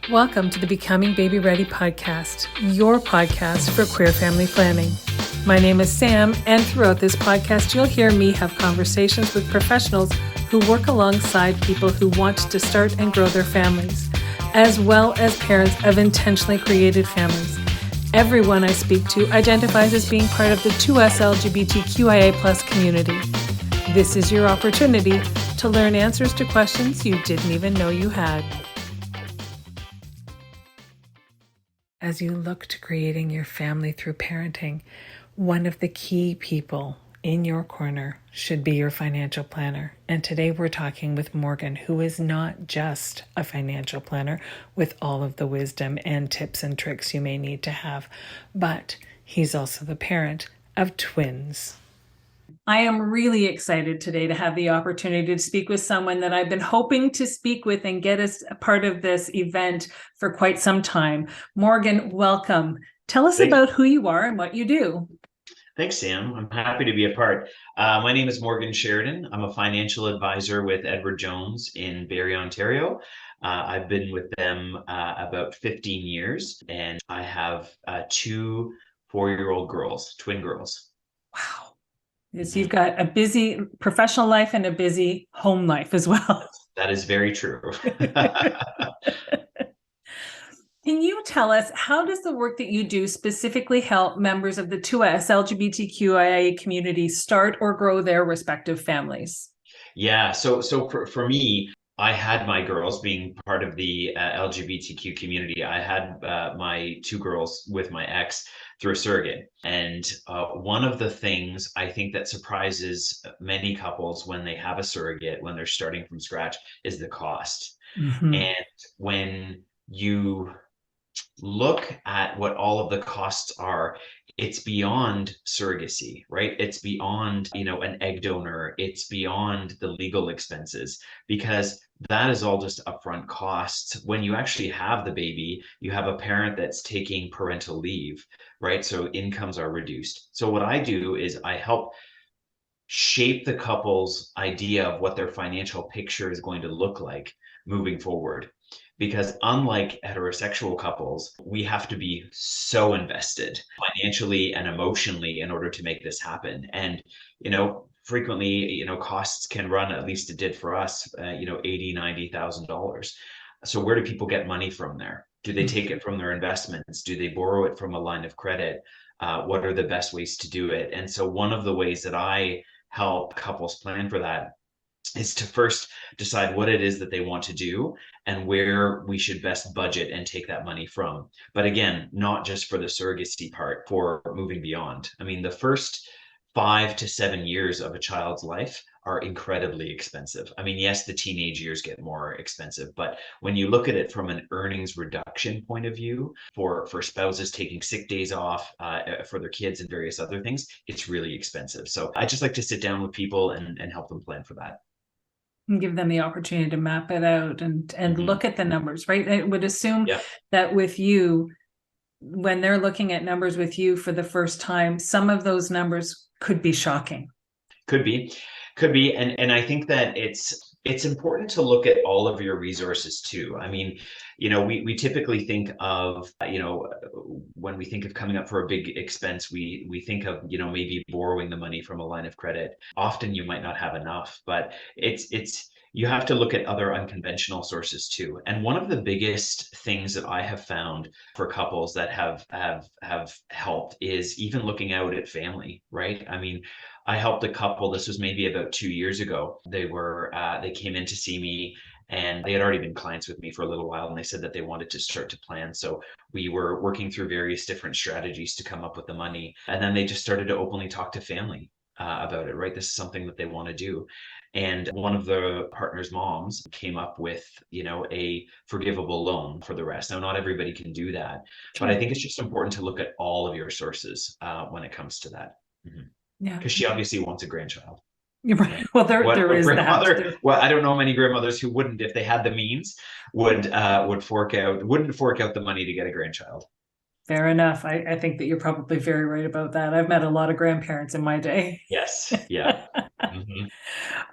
Welcome to the Becoming Baby Ready podcast, your podcast for queer family planning. My name is Sam, and throughout this podcast, you'll hear me have conversations with professionals who work alongside people who want to start and grow their families, as well as parents of intentionally created families. Everyone I speak to identifies as being part of the 2S LGBTQIA+ community. This is your opportunity to learn answers to questions you didn't even know you had. As you look to creating your family through parenting, one of the key people in your corner should be your financial planner. And today we're talking with Morgan, who is not just a financial planner with all of the wisdom and tips and tricks you may need to have, but he's also the parent of twins. I am really excited today to have the opportunity to speak with someone that I've been hoping to speak with and get as a part of this event for quite some time. Morgan, welcome. Tell us about who you are and what you do. Thanks, Sam. I'm happy to be a part. My name is Morgan Sheridan. I'm a financial advisor with Edward Jones in Barrie, Ontario. I've been with them about 15 years, and I have two 4-year-old girls, twin girls. Wow. Yes, you've got a busy professional life and a busy home life as well. That is very true. Can you tell us, how does the work that you do specifically help members of the 2S LGBTQIA community start or grow their respective families? Yeah, so for me, I had my girls being part of the LGBTQ community. I had my two girls with my ex through a surrogate. And one of the things I think that surprises many couples when they have a surrogate, when they're starting from scratch, is the cost. Mm-hmm. And when you look at what all of the costs are, it's beyond surrogacy, right? It's beyond, an egg donor. It's beyond the legal expenses, because that is all just upfront costs. When you actually have the baby, you have a parent that's taking parental leave, right? So incomes are reduced. So what I do is I help shape the couple's idea of what their financial picture is going to look like moving forward. Because unlike heterosexual couples, we have to be so invested financially and emotionally in order to make this happen. And, frequently, costs can run, at least it did for us, $80,000, $90,000. So where do people get money from there? Do they take it from their investments? Do they borrow it from a line of credit? What are the best ways to do it? And so one of the ways that I help couples plan for that is to first decide what it is that they want to do and where we should best budget and take that money from. But again, not just for the surrogacy part, for moving beyond. I mean, the first 5 to 7 years of a child's life are incredibly expensive. I mean, yes, the teenage years get more expensive, but when you look at it from an earnings reduction point of view, for spouses taking sick days off for their kids and various other things, it's really expensive. So I just like to sit down with people and help them plan for that. And give them the opportunity to map it out and look at the numbers, right? I would assume that with you, when they're looking at numbers with you for the first time, some of those numbers could be shocking. Could be. And I think that it's important to look at all of your resources too. I mean, we typically think of, when we think of coming up for a big expense, we think of, maybe borrowing the money from a line of credit. Often you might not have enough, but you have to look at other unconventional sources too. And one of the biggest things that I have found for couples that have helped is even looking out at family, right? I mean, I helped a couple, this was maybe about 2 years ago. They came in to see me, and they had already been clients with me for a little while, and they said that they wanted to start to plan. So we were working through various different strategies to come up with the money. And then they just started to openly talk to family about it, right? This is something that they want to do. And one of the partner's moms came up with, a forgivable loan for the rest. Now, not everybody can do that, but I think it's just important to look at all of your sources when it comes to that. Mm-hmm. Yeah, because she obviously wants a grandchild. You're right. Well, there is that. Well, I don't know many grandmothers who wouldn't, if they had the means, wouldn't fork out the money to get a grandchild. Fair enough. I think that you're probably very right about that. I've met a lot of grandparents in my day. Yes. Yeah. Hmm.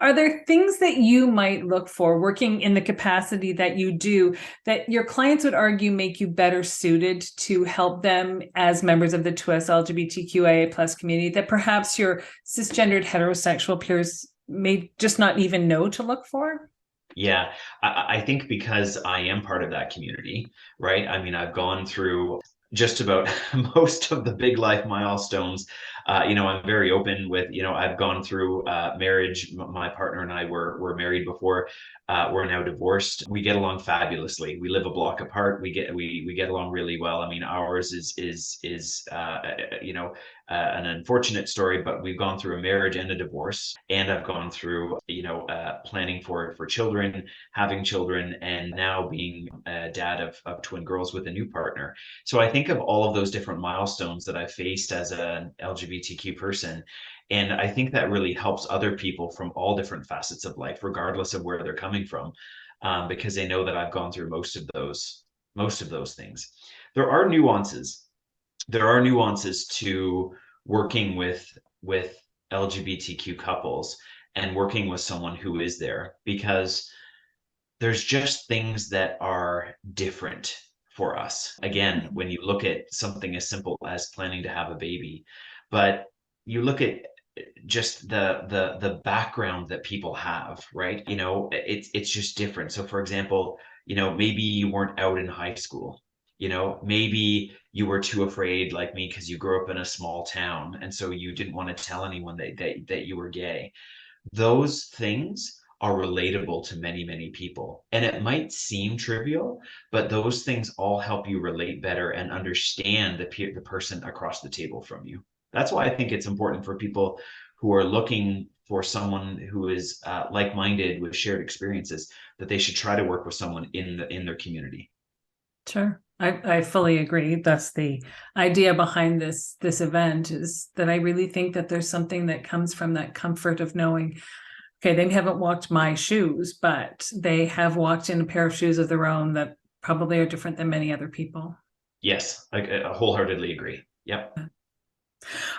Are there things that you might look for working in the capacity that you do that your clients would argue make you better suited to help them as members of the 2S LGBTQIA plus community that perhaps your cisgendered heterosexual peers may just not even know to look for? Yeah, I think because I am part of that community, right? I mean, I've gone through just about most of the big life milestones. I'm very open with, I've gone through marriage. My partner and I were married before. We're now divorced. We get along fabulously. We live a block apart. We get along really well. I mean, ours is an unfortunate story, but we've gone through a marriage and a divorce, and I've gone through, planning for children, having children, and now being a dad of twin girls with a new partner. So I think of all of those different milestones that I faced as an LGBTQ person. And I think that really helps other people from all different facets of life, regardless of where they're coming from, because they know that I've gone through most of those things. There are nuances to working with LGBTQ couples and working with someone who is there, because there's just things that are different for us. Again, when you look at something as simple as planning to have a baby, but you look at just the background that people have, right? It's just different. So for example, maybe you weren't out in high school. Maybe you were too afraid, like me, because you grew up in a small town, and so you didn't want to tell anyone that you were gay. Those things are relatable to many, many people. And it might seem trivial, but those things all help you relate better and understand the person across the table from you. That's why I think it's important for people who are looking for someone who is like-minded with shared experiences, that they should try to work with someone in their community. Sure. I fully agree. That's the idea behind this event, is that I really think that there's something that comes from that comfort of knowing, okay, they haven't walked my shoes, but they have walked in a pair of shoes of their own that probably are different than many other people. Yes, I wholeheartedly agree. Yep.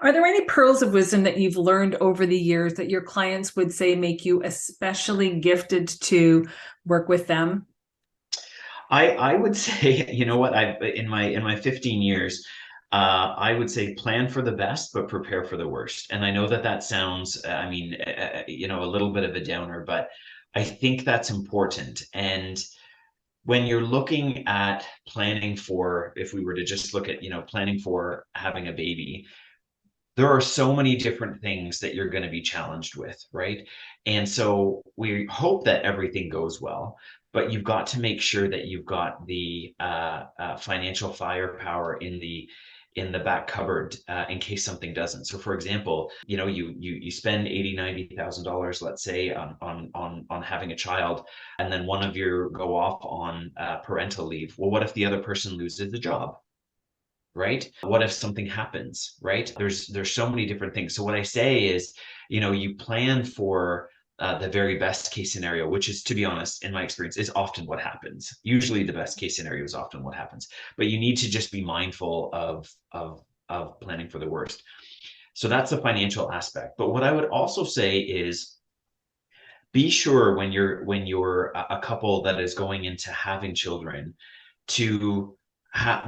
Are there any pearls of wisdom that you've learned over the years that your clients would say make you especially gifted to work with them? I would say, you know what, I in my 15 years, I would say plan for the best, but prepare for the worst. And I know that sounds, I mean, a little bit of a downer, but I think that's important. And when you're looking at planning for, if we were to just look at, planning for having a baby, there are so many different things that you're going to be challenged with, right? And so we hope that everything goes well, but you've got to make sure that you've got the financial firepower in the back cupboard in case something doesn't. So for example, you spend 80, $90,000, let's say, on having a child, and then one of you go off on parental leave. Well, what if the other person loses the job? Right? What if something happens, right? There's so many different things. So what I say is, you plan for the very best case scenario, which is, to be honest, in my experience, is often what happens. Usually the best case scenario is often what happens. But you need to just be mindful of planning for the worst. So that's the financial aspect. But what I would also say is, be sure when you're a couple that is going into having children, to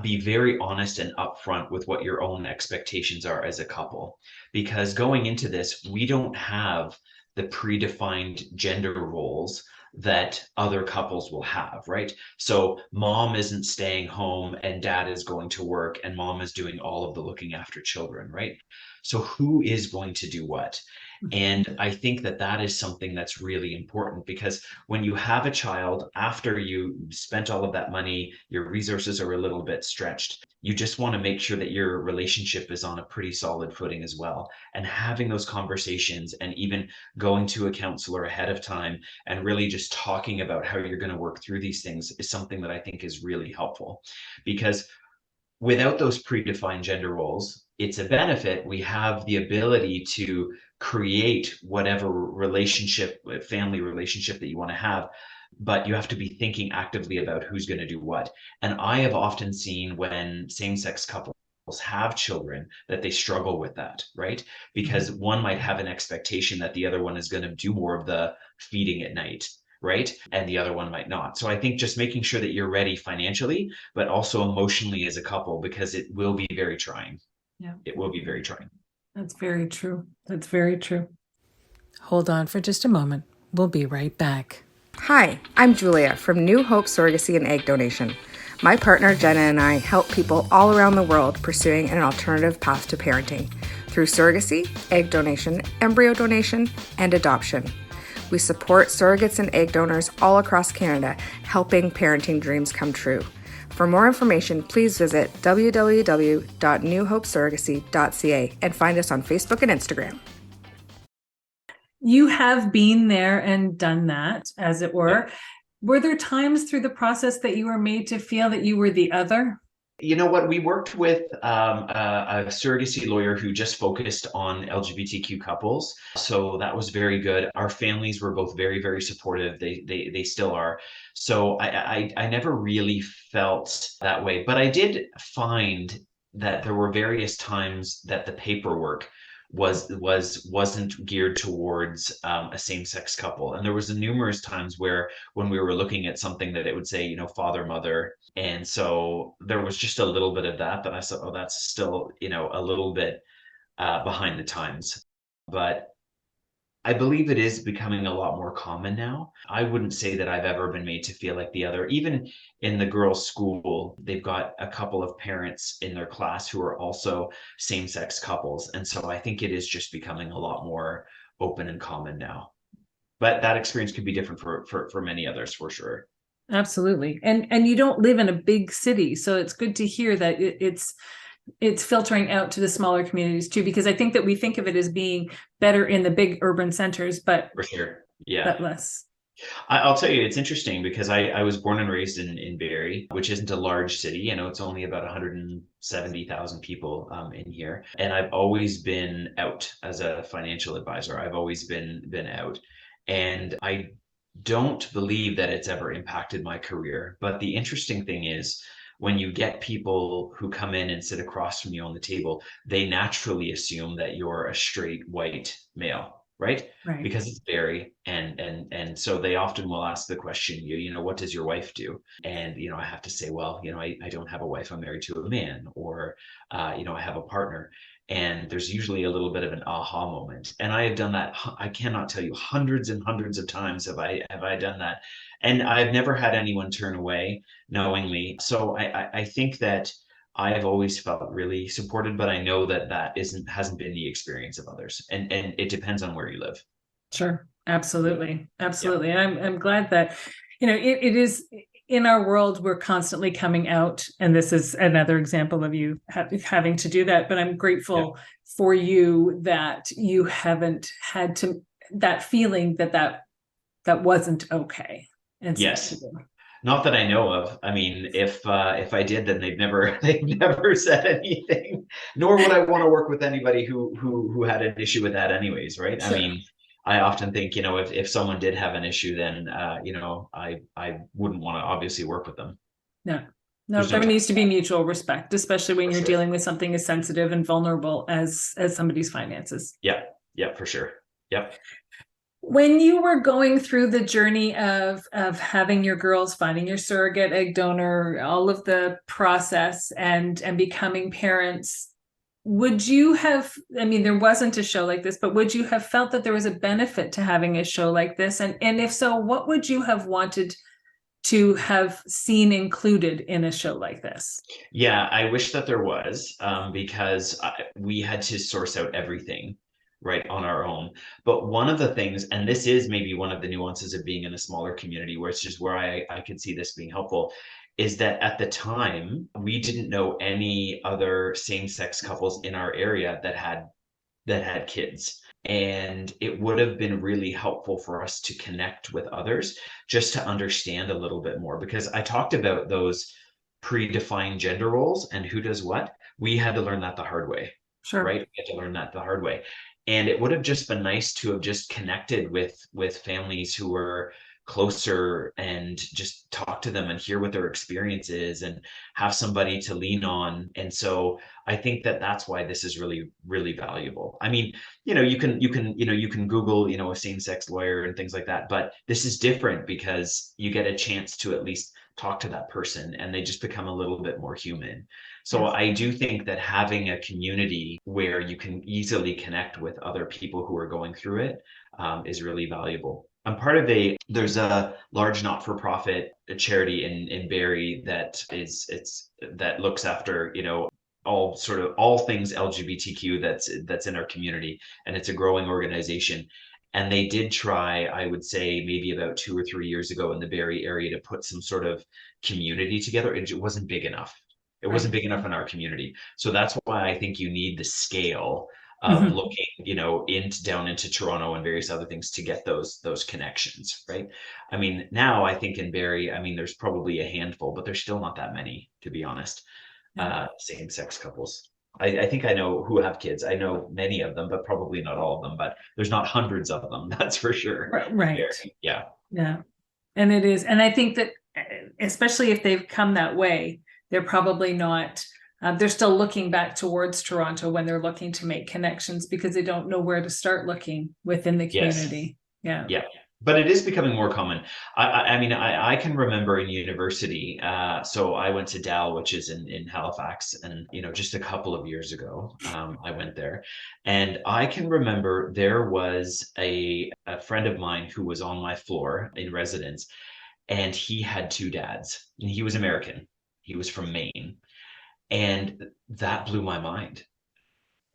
be very honest and upfront with what your own expectations are as a couple. Because going into this, we don't have the predefined gender roles that other couples will have, right? So mom isn't staying home and dad is going to work and mom is doing all of the looking after children, right? So who is going to do what? And I think that is something that's really important, because when you have a child, after you spent all of that money, your resources are a little bit stretched. You just want to make sure that your relationship is on a pretty solid footing as well. And having those conversations, and even going to a counselor ahead of time and really just talking about how you're going to work through these things, is something that I think is really helpful. Because without those predefined gender roles, it's a benefit. We have the ability to create whatever relationship, family relationship that you want to have, but you have to be thinking actively about who's going to do what. And I have often seen when same-sex couples have children that they struggle with that, right? Because one might have an expectation that the other one is going to do more of the feeding at night, right? And the other one might not. So I think just making sure that you're ready financially, but also emotionally as a couple, because it will be very trying. Yeah. It will be very trying. That's very true. That's very true. Hold on for just a moment. We'll be right back. Hi, I'm Julia from New Hope Surrogacy and Egg Donation. My partner Jenna and I help people all around the world pursuing an alternative path to parenting through surrogacy, egg donation, embryo donation, and adoption. We support surrogates and egg donors all across Canada, helping parenting dreams come true. For more information, please visit www.newhopesurrogacy.ca and find us on Facebook and Instagram. You have been there and done that, as it were. Were there times through the process that you were made to feel that you were the other? You know what? We worked with a surrogacy lawyer who just focused on LGBTQ couples, so that was very good. Our families were both very, very supportive. They still are. So I never really felt that way, but I did find that there were various times that the paperwork wasn't geared towards a same-sex couple, and there was numerous times where when we were looking at something that it would say, you know, father, mother. And so there was just a little bit of that I said, oh, that's still, you know, a little bit behind the times. But I believe it is becoming a lot more common now. I wouldn't say that I've ever been made to feel like the other. Even in the girls' school, they've got a couple of parents in their class who are also same-sex couples. And so I think it is just becoming a lot more open and common now. But that experience could be different for many others, for sure. Absolutely. And you don't live in a big city, so it's good to hear that it's filtering out to the smaller communities too, because I think that we think of it as being better in the big urban centers, but For sure. Yeah. less. I'll tell you, it's interesting because I was born and raised in Barrie, which isn't a large city. You know, it's only about 170,000 people in here. And I've always been out as a financial advisor. I've always been out. And I don't believe that it's ever impacted my career. But the interesting thing is, when you get people who come in and sit across from you on the table, they naturally assume that you're a straight white male, right? Right. Because it's Barrie, and so they often will ask the question, you know, what does your wife do? And you know, I have to say, well, you know, I don't have a wife, I'm married to a man, or you know, I have a partner. And there's usually a little bit of an aha moment. And I have done that. I cannot tell you, hundreds and hundreds of times have I done that. And I've never had anyone turn away knowingly. So I think that I've always felt really supported, but I know that that hasn't been the experience of others. And it depends on where you live. Sure. Absolutely. Yeah. Absolutely. And I'm glad that, you know, it is in our world, we're constantly coming out. And this is another example of you having to do that. But I'm grateful for you that you haven't had to, that feeling that wasn't okay. And Yes. Not that I know of. I mean, if I did, then they've never said anything. Nor would I want to work with anybody who had an issue with that, anyways, right? I Sure. mean, I often think, you know, if someone did have an issue, then you know, I wouldn't want to obviously work with them. No, There's no there time needs to be mutual respect, especially when for you're sure. dealing with something as sensitive and vulnerable as somebody's finances. Yeah, yeah, for sure. Yep. When you were going through the journey of having your girls, finding your surrogate egg donor, all of the process and becoming parents, would you have, I mean, there wasn't a show like this, but would you have felt that there was a benefit to having a show like this? And if so, what would you have wanted to have seen included in a show like this? Yeah, I wish that there was, because we had to source out everything right on our own. But one of the things, and this is maybe one of the nuances of being in a smaller community, where it's just where I could see this being helpful, is that at the time we didn't know any other same-sex couples in our area that had kids. And it would have been really helpful for us to connect with others just to understand a little bit more. Because I talked about those predefined gender roles and who does what. We had to learn that the hard way, Sure. right? We had to learn that the hard way. And it would have just been nice to have just connected with families who were closer and just talk to them and hear what their experience is and have somebody to lean on. And so I think that that's why this is really, really valuable. I mean, you can Google, a same-sex lawyer and things like that, but this is different because you get a chance to at least talk to that person and they just become a little bit more human. So Yes. I do think that having a community where you can easily connect with other people who are going through it is really valuable. I'm part of there's a large not-for-profit charity in Barrie that looks after, all things LGBTQ that's in our community, and it's a growing organization. And they did try, I would say maybe about 2 or 3 years ago in the Barrie area to put some sort of community together. It wasn't big enough. It wasn't Right. big enough in our community. So that's why I think you need the scale of Mhm. looking, down into Toronto and various other things to get those connections, right? I mean, now I think in Barrie, I mean, there's probably a handful, but there's still not that many, to be honest. Yeah. Same-sex couples. I think I know who have kids. I know many of them, but probably not all of them. But there's not hundreds of them, that's for sure. Right. Yeah. Yeah. And it is. And I think that especially if they've come that way, they're probably not, they're still looking back towards Toronto when they're looking to make connections because they don't know where to start looking within the Yes. community. Yeah. Yeah, but it is becoming more common. I mean, I can remember in university. So I went to Dal, which is in Halifax, and just a couple of years ago, I went there, and I can remember there was a friend of mine who was on my floor in residence, and he had two dads, and he was American. He was from Maine, and that blew my mind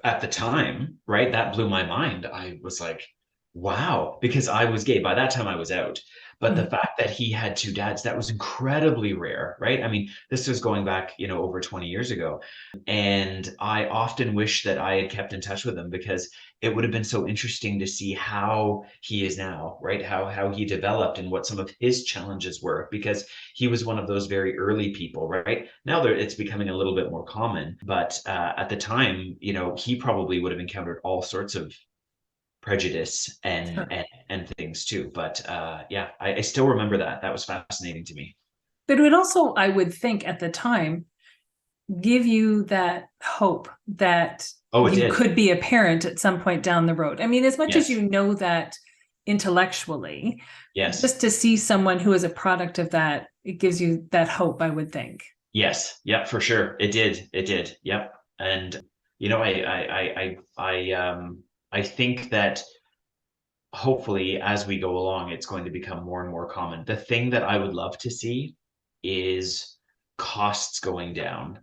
at the time, right? That blew my mind. I was like, wow, because I was gay. By that time, I was out. But the Mhm. fact that he had two dads, that was incredibly rare, right? I mean, this was going back, over 20 years ago. And I often wish that I had kept in touch with him because it would have been so interesting to see how he is now, right? How he developed and what some of his challenges were, because he was one of those very early people, right? Now it's becoming a little bit more common, but at the time, he probably would have encountered all sorts of prejudice and Sure. and things too. But yeah, I still remember that. That was fascinating to me. But it would also, I would think at the time, give you that hope that Oh, it you did. could be a parent at some point down the road. I mean, as much as Yes. you know that intellectually, Yes. just to see someone who is a product of that, it gives you that hope, I would think. Yes. Yep. For sure. It did. It did. Yep. And I think that hopefully as we go along, it's going to become more and more common. The thing that I would love to see is costs going down,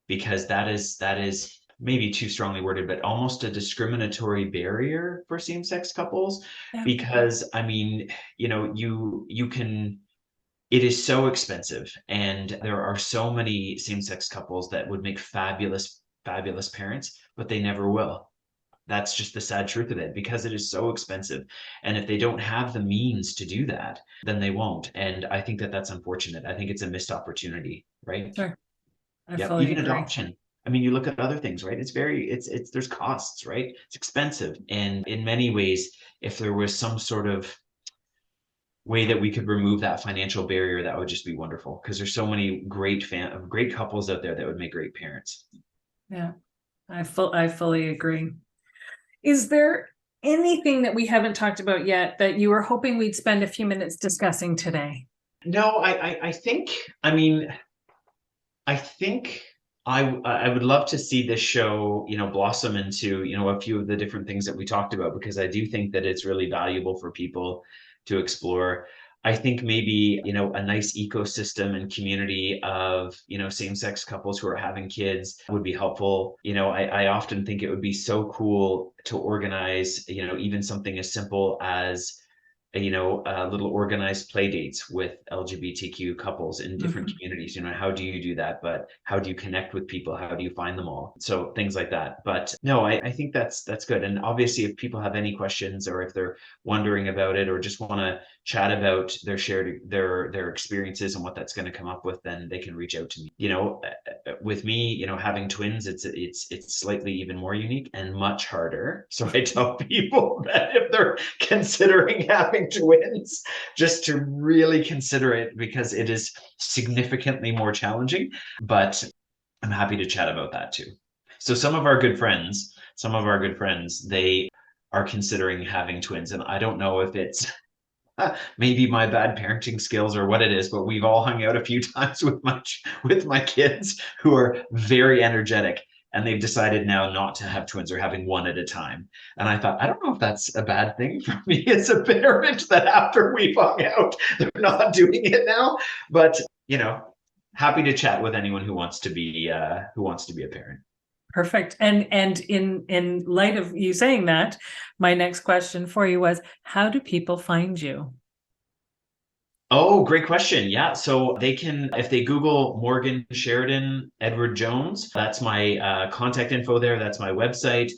because that is maybe too strongly worded, but almost a discriminatory barrier for same-sex couples. Yeah. Because I mean, you can, it is so expensive, and there are so many same-sex couples that would make fabulous, fabulous parents, but they never will. That's just the sad truth of it, because it is so expensive. And if they don't have the means to do that, then they won't. And I think that that's unfortunate. I think it's a missed opportunity, right? Sure. I Yep. fully Even agree. adoption. I mean, you look at other things, right? There's costs, right? It's expensive. And in many ways, if there was some sort of way that we could remove that financial barrier, that would just be wonderful. Because there's so many great couples out there that would make great parents. Yeah. I fully agree. Is there anything that we haven't talked about yet that you were hoping we'd spend a few minutes discussing today? No, I think, I mean, I think I would love to see this show, blossom into, a few of the different things that we talked about, because I do think that it's really valuable for people to explore. I think maybe, a nice ecosystem and community of, same-sex couples who are having kids would be helpful. I often think it would be so cool to organize, even something as simple as little organized play dates with LGBTQ couples in different Mhm. communities. How do you do that? But how do you connect with people? How do you find them all? So things like that. But no, I think that's good. And obviously, if people have any questions, or if they're wondering about it, or just want to chat about their experiences and what that's going to come up with, then they can reach out to me. with me, having twins, it's slightly even more unique and much harder. So I tell people that if they're considering having twins, just to really consider it, because it is significantly more challenging. But I'm happy to chat about that too. So some of our good friends, they are considering having twins, and I don't know if it's maybe my bad parenting skills or what it is, but we've all hung out a few times with my kids who are very energetic, and they've decided now not to have twins or having one at a time. And I thought, I don't know if that's a bad thing for me as a parent, that after we've hung out, they're not doing it now. But happy to chat with anyone who wants to be a parent. Perfect. And in light of you saying that, my next question for you was, how do people find you? Oh, great question. Yeah. So they can, if they Google Morgan Sheridan Edward Jones, that's my contact info there. That's my website.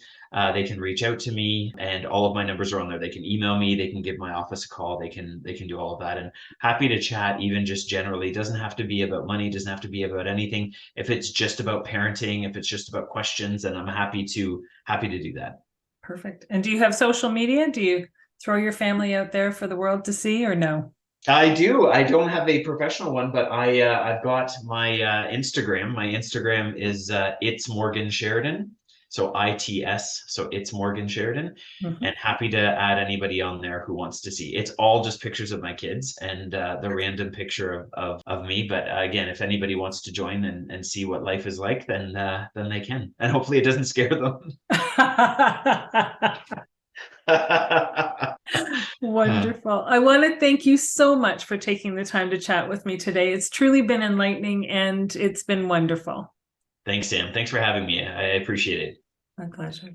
They can reach out to me, and all of my numbers are on there. They can email me. They can give my office a call. They can do all of that, and happy to chat, even just generally. It doesn't have to be about money. It doesn't have to be about anything. If it's just about parenting, if it's just about questions, then I'm happy to do that. Perfect. And do you have social media? Do you throw your family out there for the world to see, or no? I do. I don't have a professional one, but I've got my Instagram. My Instagram is It's Morgan Sheridan. So ITS, so It's Morgan Sheridan. And happy to add anybody on there who wants to see. It's all just pictures of my kids and the random picture of me. But again, if anybody wants to join and see what life is like, then they can. And hopefully it doesn't scare them. Wonderful. I want to thank you so much for taking the time to chat with me today. It's truly been enlightening, and it's been wonderful. Thanks, Sam. Thanks for having me. I appreciate it. My pleasure.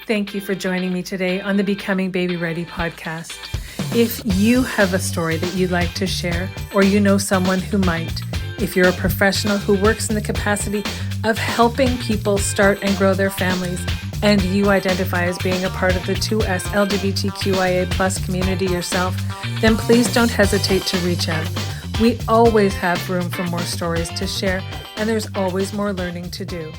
Thank you for joining me today on the Becoming Baby Ready podcast. If you have a story that you'd like to share, or you know someone who might, if you're a professional who works in the capacity of helping people start and grow their families, and you identify as being a part of the 2S LGBTQIA+ community yourself, then please don't hesitate to reach out. We always have room for more stories to share, and there's always more learning to do.